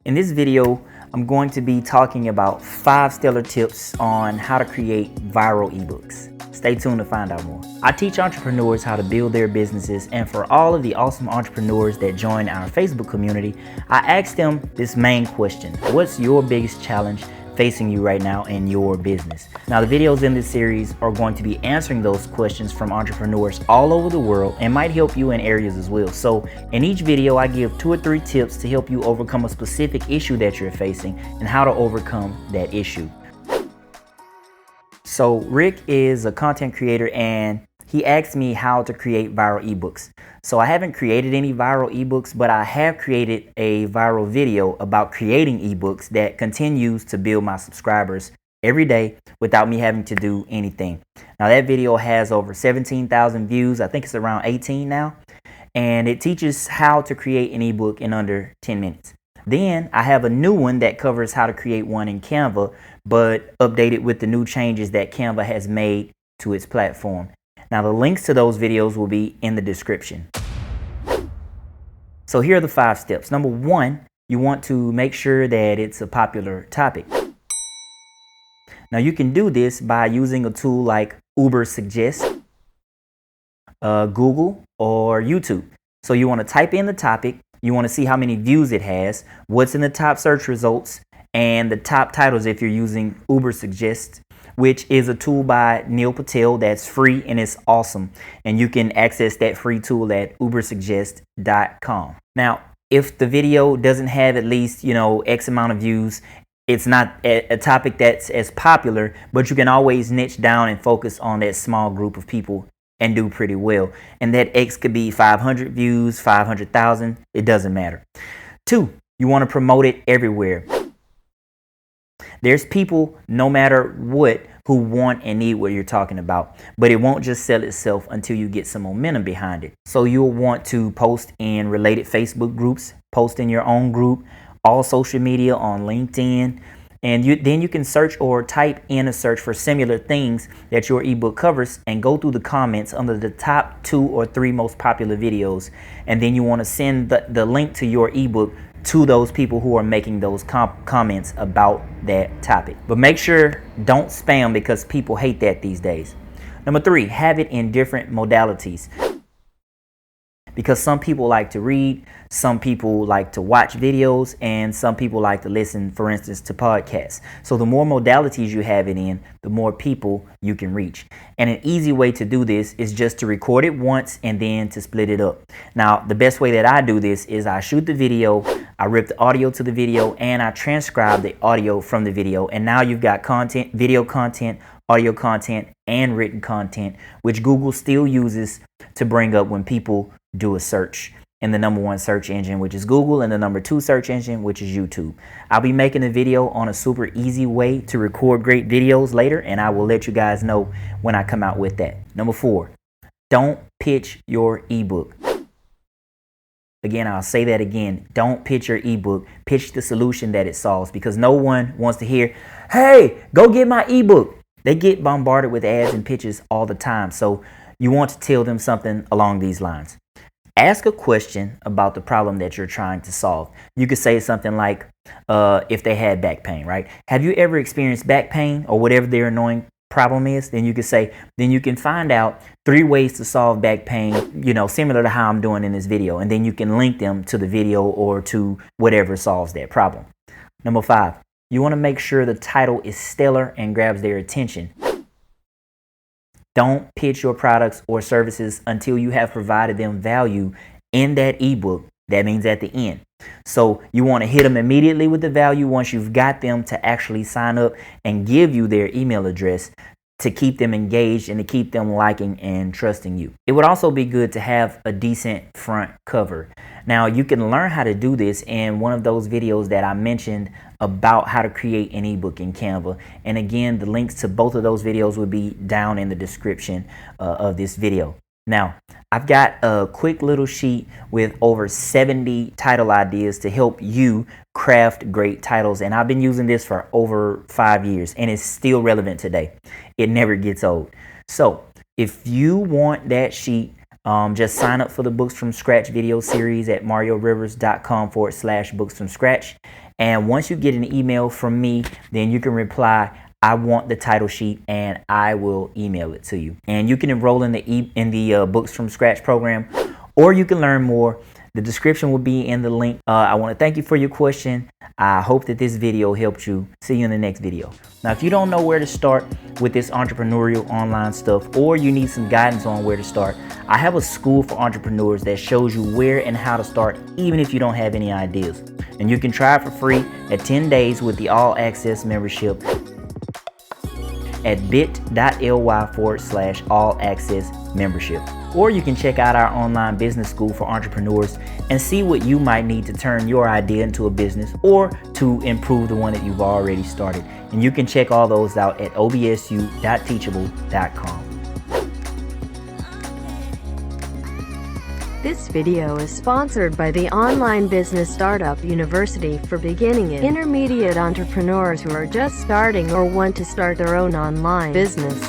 In this video, I'm going to be talking about 5 stellar tips on how to create viral ebooks. Stay tuned to find out more. I teach entrepreneurs how to build their businesses, and for all of the awesome entrepreneurs that join our Facebook community, I ask them this main question: what's your biggest challenge facing you right now in your business? Now, the videos in this series are going to be answering those questions from entrepreneurs all over the world and might help you in areas as well. So in each video, I give 2 or 3 tips to help you overcome a specific issue that you're facing and how to overcome that issue. So Rick is a content creator and he asked me how to create viral ebooks. So I haven't created any viral ebooks, but I have created a viral video about creating ebooks that continues to build my subscribers every day without me having to do anything. Now that video has over 17,000 views. I think it's around 18 now. And it teaches how to create an ebook in under 10 minutes. Then I have a new one that covers how to create one in Canva, but updated with the new changes that Canva has made to its platform. Now the links to those videos will be in the description. So here are the 5 steps. Number 1, you want to make sure that it's a popular topic. Now you can do this by using a tool like Ubersuggest, Google, or YouTube. So you want to type in the topic, you want to see how many views it has, what's in the top search results, and the top titles if you're using Ubersuggest, which is a tool by Neil Patel that's free and it's awesome. And you can access that free tool at ubersuggest.com. Now, if the video doesn't have at least, X amount of views, it's not a topic that's as popular, but you can always niche down and focus on that small group of people and do pretty well. And that X could be 500 views, 500,000, it doesn't matter. 2, you want to promote it everywhere. There's people, no matter what, who want and need what you're talking about, but it won't just sell itself until you get some momentum behind it. So you'll want to post in related Facebook groups, post in your own group, all social media, on LinkedIn, and then you can search or type in a search for similar things that your ebook covers and go through the comments under the top 2 or 3 most popular videos, and then you want to send the link to your ebook to those people who are making those comments about that topic. But make sure don't spam, because people hate that these days. Number 3, have it in different modalities. Because some people like to read, some people like to watch videos, and some people like to listen, for instance, to podcasts. So the more modalities you have it in, the more people you can reach. And an easy way to do this is just to record it once and then to split it up. Now, the best way that I do this is I shoot the video, I rip the audio to the video, and I transcribe the audio from the video. And now you've got content, video content, audio content, and written content, which Google still uses to bring up when people do a search in the number 1 search engine, which is Google, and the number 2 search engine, which is YouTube. I'll be making a video on a super easy way to record great videos later, and I will let you guys know when I come out with that. Number 4, don't pitch your ebook. Again, I'll say that again. Don't pitch your ebook. Pitch the solution that it solves, because no one wants to hear, "Hey, go get my ebook." They get bombarded with ads and pitches all the time. So you want to tell them something along these lines. Ask a question about the problem that you're trying to solve. You could say something like, if they had back pain, right? Have you ever experienced back pain, or whatever their annoying problem is? Then you could say, then you can find out 3 ways to solve back pain, similar to how I'm doing in this video. And then you can link them to the video or to whatever solves that problem. Number 5, you want to make sure the title is stellar and grabs their attention. Don't pitch your products or services until you have provided them value in that ebook. That means at the end. So you want to hit them immediately with the value once you've got them to actually sign up and give you their email address, to keep them engaged and to keep them liking and trusting you. It would also be good to have a decent front cover. Now, you can learn how to do this in one of those videos that I mentioned about how to create an ebook in Canva. And again, the links to both of those videos will be down in the description of this video. Now, I've got a quick little sheet with over 70 title ideas to help you craft great titles. And I've been using this for over 5 years and it's still relevant today. It never gets old. So if you want that sheet, just sign up for the Books from Scratch video series at mariorivers.com/books from scratch. And once you get an email from me, then you can reply, I want the title sheet, and I will email it to you. And you can enroll in the Books from Scratch program, or you can learn more. The description will be in the link. I want to thank you for your question. I hope that this video helped you. See you in the next video. Now, if you don't know where to start with this entrepreneurial online stuff, or you need some guidance on where to start, I have a school for entrepreneurs that shows you where and how to start, even if you don't have any ideas. And you can try it for free at 10 days with the all access membership at bit.ly/all access membership. Or you can check out our online business school for entrepreneurs and see what you might need to turn your idea into a business or to improve the one that you've already started. And you can check all those out at obsu.teachable.com. This video is sponsored by the Online Business Startup University for beginning and intermediate entrepreneurs who are just starting or want to start their own online business.